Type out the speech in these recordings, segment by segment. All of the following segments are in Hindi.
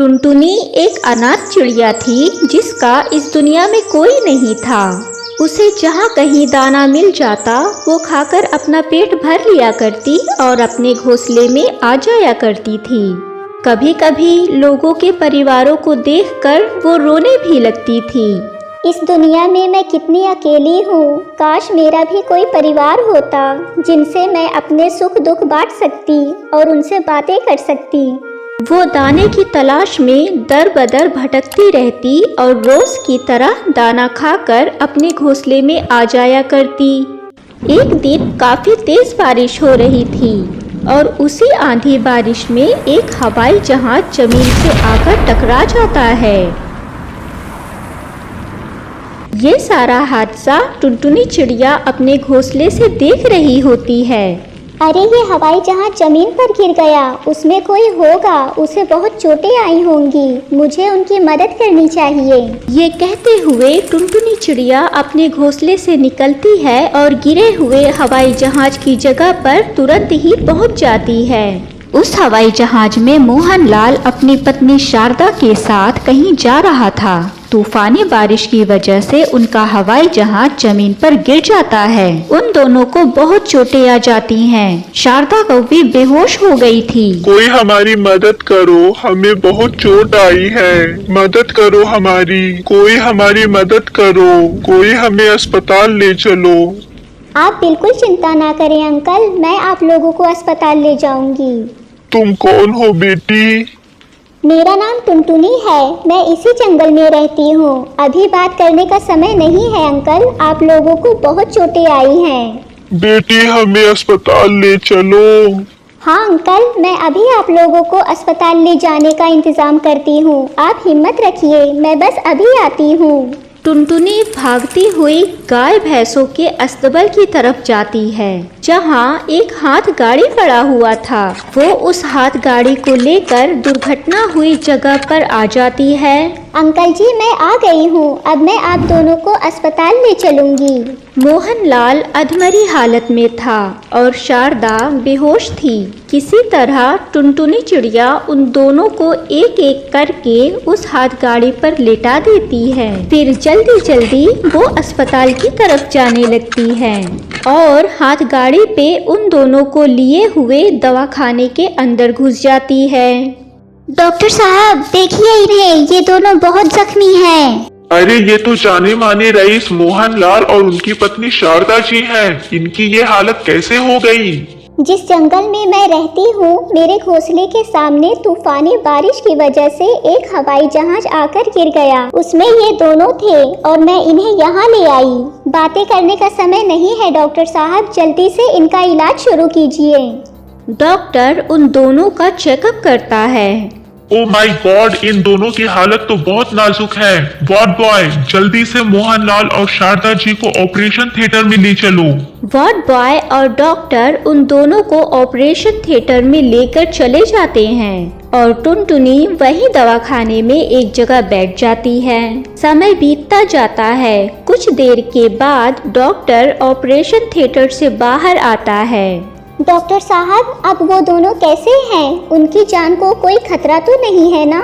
टुनटुनी एक अनाथ चिड़िया थी जिसका इस दुनिया में कोई नहीं था। उसे जहाँ कहीं दाना मिल जाता वो खाकर अपना पेट भर लिया करती और अपने घोंसले में आ जाया करती थी। कभी कभी लोगों के परिवारों को देखकर वो रोने भी लगती थी। इस दुनिया में मैं कितनी अकेली हूँ। काश मेरा भी कोई परिवार होता जिनसे मैं अपने सुख दुख बांट सकती और उनसे बातें कर सकती। वो दाने की तलाश में दर बदर भटकती रहती और रोज की तरह दाना खाकर अपने घोंसले में आ जाया करती। एक दिन काफी तेज बारिश हो रही थी और उसी आंधी बारिश में एक हवाई जहाज जमीन से आकर टकरा जाता है। ये सारा हादसा टुनटुनी चिड़िया अपने घोंसले से देख रही होती है। अरे ये हवाई जहाज जमीन पर गिर गया, उसमें कोई होगा, उसे बहुत चोटें आई होंगी, मुझे उनकी मदद करनी चाहिए। ये कहते हुए टुनटुनी चिड़िया अपने घोंसले से निकलती है और गिरे हुए हवाई जहाज की जगह पर तुरंत ही पहुंच जाती है। उस हवाई जहाज में मोहनलाल अपनी पत्नी शारदा के साथ कहीं जा रहा था। तूफानी बारिश की वजह से उनका हवाई जहाज जमीन पर गिर जाता है। उन दोनों को बहुत चोटें आ जाती हैं। शारदा को भी बेहोश हो गई थी। कोई हमारी मदद करो, हमें बहुत चोट आई है, मदद करो हमारी, कोई हमारी मदद करो, कोई हमें अस्पताल ले चलो। आप बिल्कुल चिंता ना करें अंकल, मैं आप लोगों को अस्पताल ले जाऊंगी। तुम कौन हो बेटी? मेरा नाम टुनटुनी है, मैं इसी जंगल में रहती हूँ। अभी बात करने का समय नहीं है अंकल, आप लोगों को बहुत चोटें आई हैं। बेटी हमें अस्पताल ले चलो। हाँ अंकल, मैं अभी आप लोगों को अस्पताल ले जाने का इंतजाम करती हूँ, आप हिम्मत रखिए, मैं बस अभी आती हूँ। टुनटुनी भागती हुई गाय भैंसों के अस्तबल की तरफ जाती है जहाँ एक हाथ गाड़ी खड़ा हुआ था। वो उस हाथ गाड़ी को लेकर दुर्घटना हुई जगह पर आ जाती है। अंकल जी मैं आ गई हूँ, अब मैं आप दोनों को अस्पताल ले चलूंगी। मोहनलाल अधमरी हालत में था और शारदा बेहोश थी। किसी तरह टुनटुनी चिड़िया उन दोनों को एक एक करके उस हाथ गाड़ी पर लेटा देती है। फिर जल्दी जल्दी वो अस्पताल की तरफ जाने लगती है और हाथ गाड़ी पे उन दोनों को लिए हुए दवाखाने के अंदर घुस जाती है। डॉक्टर साहब देखिए इन्हें, ये दोनों बहुत जख्मी हैं। अरे ये तो जाने माने रईस मोहनलाल और उनकी पत्नी शारदा जी हैं। इनकी ये हालत कैसे हो गई? जिस जंगल में मैं रहती हूँ, मेरे घोंसले के सामने तूफानी बारिश की वजह से एक हवाई जहाज आकर गिर गया। उसमें ये दोनों थे और मैं इन्हें यहाँ ले आई। बातें करने का समय नहीं है डॉक्टर साहब, जल्दी से इनका इलाज शुरू कीजिए। डॉक्टर उन दोनों का चेकअप करता है। ओ माय गॉड, इन दोनों की हालत तो बहुत नाजुक है। वार्ड बॉय जल्दी से मोहनलाल और शारदा जी को ऑपरेशन थिएटर में ले चलो। वार्ड बॉय और डॉक्टर उन दोनों को ऑपरेशन थिएटर में लेकर चले जाते हैं और टुनटुनी वही दवाखाने में एक जगह बैठ जाती है। समय बीतता जाता है। कुछ देर के बाद डॉक्टर ऑपरेशन थिएटर से बाहर आता है। डॉक्टर साहब अब वो दोनों कैसे हैं? उनकी जान को कोई खतरा तो नहीं है ना?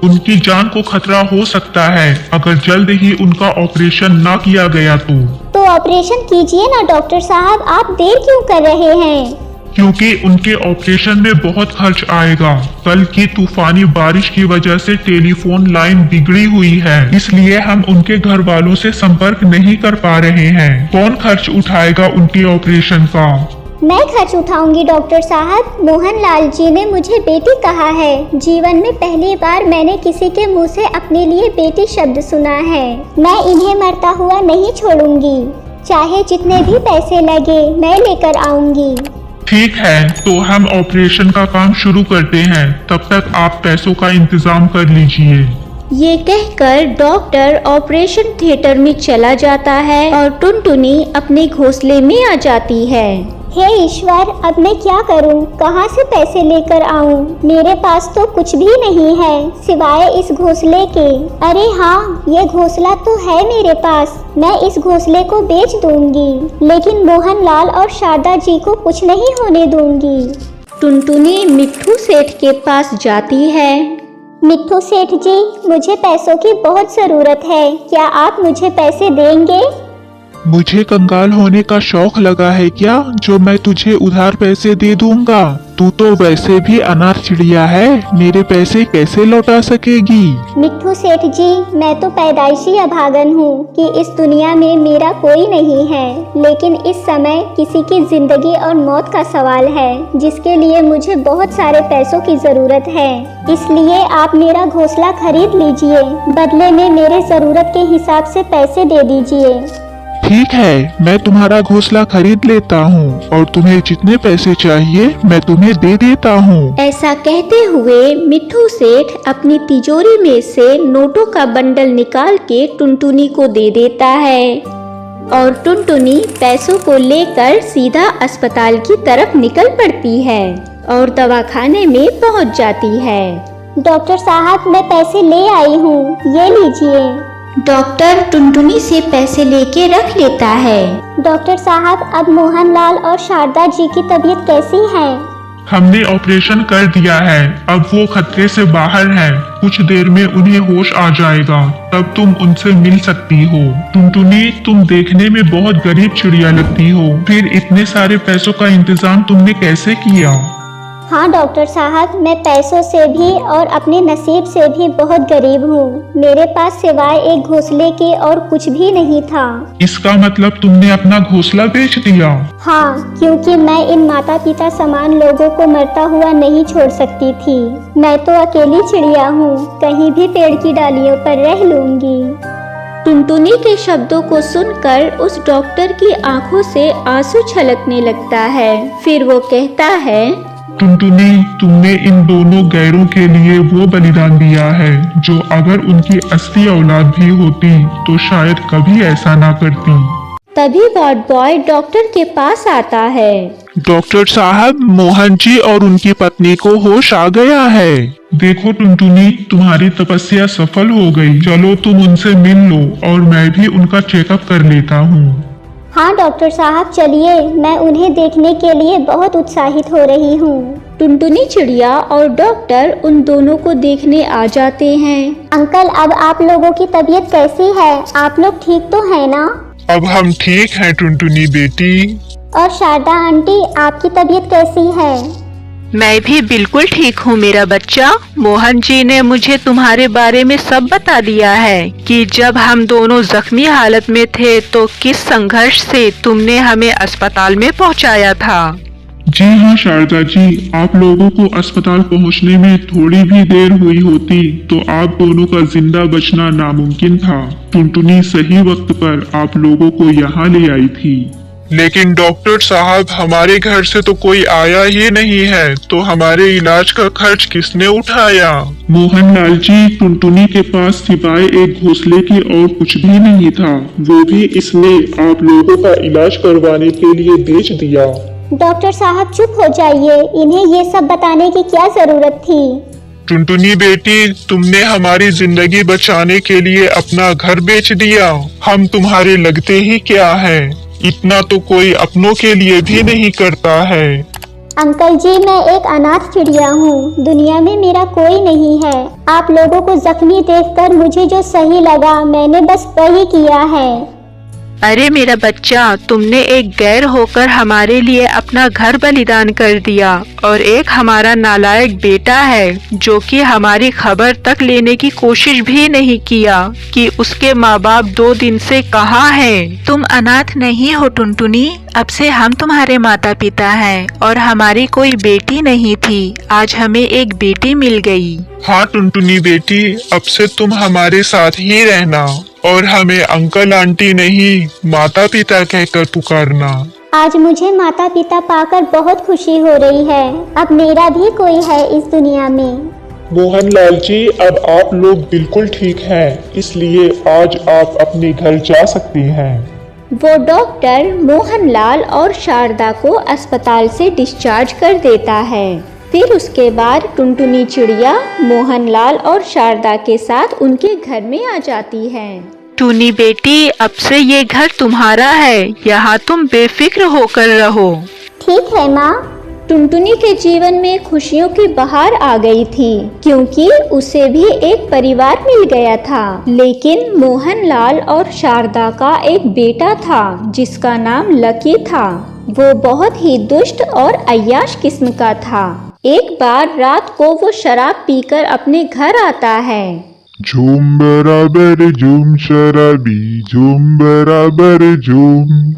उनकी जान को खतरा हो सकता है अगर जल्द ही उनका ऑपरेशन ना किया गया तो ऑपरेशन कीजिए ना डॉक्टर साहब, आप देर क्यों कर रहे हैं? क्योंकि उनके ऑपरेशन में बहुत खर्च आएगा। कल की तूफानी बारिश की वजह से टेलीफोन लाइन बिगड़ी हुई है, इसलिए हम उनके घर वालों से संपर्क नहीं कर पा रहे हैं। कौन खर्च उठाएगा उनके ऑपरेशन का? मैं खर्च उठाऊंगी डॉक्टर साहब। मोहनलाल जी ने मुझे बेटी कहा है। जीवन में पहली बार मैंने किसी के मुंह से अपने लिए बेटी शब्द सुना है। मैं इन्हें मरता हुआ नहीं छोड़ूंगी, चाहे जितने भी पैसे लगे मैं लेकर आऊंगी। ठीक है, तो हम ऑपरेशन का काम शुरू करते हैं, तब तक आप पैसों का इंतजाम कर लीजिए। ये कहकर डॉक्टर ऑपरेशन थिएटर में चला जाता है और टुनटुनी अपने घोंसले में आ जाती है। हे ईश्वर, अब मैं क्या करूं? कहां से पैसे लेकर आऊं? मेरे पास तो कुछ भी नहीं है सिवाय इस घोंसले के। अरे हाँ, ये घोंसला तो है मेरे पास, मैं इस घोंसले को बेच दूंगी, लेकिन मोहनलाल और शारदा जी को कुछ नहीं होने दूंगी। टुनटुनी मिट्ठू सेठ के पास जाती है। मिट्ठू सेठ जी, मुझे पैसों की बहुत ज़रूरत है, क्या आप मुझे पैसे देंगे? मुझे कंगाल होने का शौक लगा है क्या, जो मैं तुझे उधार पैसे दे दूंगा? तू तो वैसे भी अनाथ चिड़िया है, मेरे पैसे कैसे लौटा सकेगी? मिट्ठू सेठ जी, मैं तो पैदाइशी अभागन हूँ कि इस दुनिया में मेरा कोई नहीं है, लेकिन इस समय किसी की जिंदगी और मौत का सवाल है, जिसके लिए मुझे बहुत सारे पैसों की जरूरत है। इसलिए आप मेरा घोंसला खरीद लीजिए, बदले में मेरे जरूरत के हिसाब से पैसे दे दीजिए। ठीक है, मैं तुम्हारा घोंसला खरीद लेता हूँ और तुम्हें जितने पैसे चाहिए मैं तुम्हें दे देता हूँ। ऐसा कहते हुए मिट्ठू सेठ अपनी तिजोरी में से नोटों का बंडल निकाल के टुनटुनी को दे देता है और टुनटुनी पैसों को लेकर सीधा अस्पताल की तरफ निकल पड़ती है और दवाखाने में पहुंच जाती है। डॉक्टर साहब, मैं पैसे ले आई हूँ, ये लीजिए। डॉक्टर टुनटुनी से पैसे लेके रख लेता है। डॉक्टर साहब, अब मोहनलाल और शारदा जी की तबीयत कैसी है? हमने ऑपरेशन कर दिया है, अब वो खतरे से बाहर है, कुछ देर में उन्हें होश आ जाएगा, तब तुम उनसे मिल सकती हो। टुनटुनी, तुम देखने में बहुत गरीब चिड़िया लगती हो, फिर इतने सारे पैसों का इंतजाम तुमने कैसे किया? हाँ डॉक्टर साहब, मैं पैसों से भी और अपने नसीब से भी बहुत गरीब हूँ। मेरे पास सिवाय एक घोंसले के और कुछ भी नहीं था। इसका मतलब तुमने अपना घोंसला बेच दिया? हाँ, क्योंकि मैं इन माता पिता समान लोगों को मरता हुआ नहीं छोड़ सकती थी। मैं तो अकेली चिड़िया हूँ, कहीं भी पेड़ की डालियों पर रह लूंगी। टुनटुनी के शब्दों को सुनकर उस डॉक्टर की आंखों से आंसू छलकने लगता है। फिर वो कहता है, टुनटुनी, तुमने इन दोनों गैरों के लिए वो बलिदान दिया है जो अगर उनकी असली औलाद भी होती तो शायद कभी ऐसा ना करती। तभी वार्ड बॉय डॉक्टर के पास आता है। डॉक्टर साहब, मोहन जी और उनकी पत्नी को होश आ गया है। देखो टुनटुनी, तुम्हारी तपस्या सफल हो गई, चलो तुम उनसे मिल लो और मैं भी उनका चेकअप कर लेता हूँ। हाँ डॉक्टर साहब, चलिए, मैं उन्हें देखने के लिए बहुत उत्साहित हो रही हूँ। टुनटुनी चिड़िया और डॉक्टर उन दोनों को देखने आ जाते हैं। अंकल, अब आप लोगों की तबीयत कैसी है? आप लोग ठीक तो है ना? अब हम ठीक हैं टुनटुनी बेटी। और शारदा आंटी, आपकी तबीयत कैसी है? मैं भी बिल्कुल ठीक हूँ मेरा बच्चा। मोहन जी ने मुझे तुम्हारे बारे में सब बता दिया है कि जब हम दोनों जख्मी हालत में थे तो किस संघर्ष से तुमने हमें अस्पताल में पहुँचाया था। जी हाँ शारदा जी, आप लोगों को अस्पताल पहुंचने में थोड़ी भी देर हुई होती तो आप दोनों का जिंदा बचना नामुमकिन था। टुनटुनी सही वक्त पर आप लोगों को यहाँ ले आई थी। लेकिन डॉक्टर साहब, हमारे घर से तो कोई आया ही नहीं है, तो हमारे इलाज का खर्च किसने उठाया? मोहनलाल जी, टुनटुनी के पास सिवाय एक घोंसले की और कुछ भी नहीं था, वो भी इसने आप लोगों का इलाज करवाने के लिए बेच दिया। डॉक्टर साहब चुप हो जाइए, इन्हें ये सब बताने की क्या जरूरत थी? टुनटुनी बेटी, तुमने हमारी जिंदगी बचाने के लिए अपना घर बेच दिया। हम तुम्हारे लगते ही क्या हैं? इतना तो कोई अपनों के लिए भी नहीं करता है। अंकल जी, मैं एक अनाथ चिड़िया हूँ, दुनिया में मेरा कोई नहीं है। आप लोगों को जख्मी देखकर मुझे जो सही लगा मैंने बस वही किया है। अरे मेरा बच्चा, तुमने एक गैर होकर हमारे लिए अपना घर बलिदान कर दिया और एक हमारा नालायक बेटा है जो कि हमारी खबर तक लेने की कोशिश भी नहीं किया कि उसके माँ बाप 2 दिन से कहाँ हैं। तुम अनाथ नहीं हो टुनटुनी, अब से हम तुम्हारे माता पिता हैं और हमारी कोई बेटी नहीं थी, आज हमें एक बेटी मिल गई। हाँ टुनटुनी बेटी, अब से तुम हमारे साथ ही रहना और हमें अंकल आंटी नहीं माता पिता कहकर पुकारना। आज मुझे माता पिता पाकर बहुत खुशी हो रही है, अब मेरा भी कोई है इस दुनिया में। मोहनलाल जी, अब आप लोग बिल्कुल ठीक हैं, इसलिए आज आप अपने घर जा सकती हैं। वो डॉक्टर मोहनलाल और शारदा को अस्पताल से डिस्चार्ज कर देता है। फिर उसके बाद टुनटुनी चिड़िया मोहनलाल और शारदा के साथ उनके घर में आ जाती है। टूनी बेटी, अब से ये घर तुम्हारा है, यहाँ तुम बेफिक्र होकर रहो। ठीक है माँ। टुनटुनी के जीवन में खुशियों की बहार आ गई थी, क्योंकि उसे भी एक परिवार मिल गया था। लेकिन मोहनलाल और शारदा का एक बेटा था जिसका नाम लकी था। वो बहुत ही दुष्ट और अय्याश किस्म का था। एक बार रात को वो शराब पीकर अपने घर आता है। झूम बराबर झूम शराबी झूम बराबर झूम।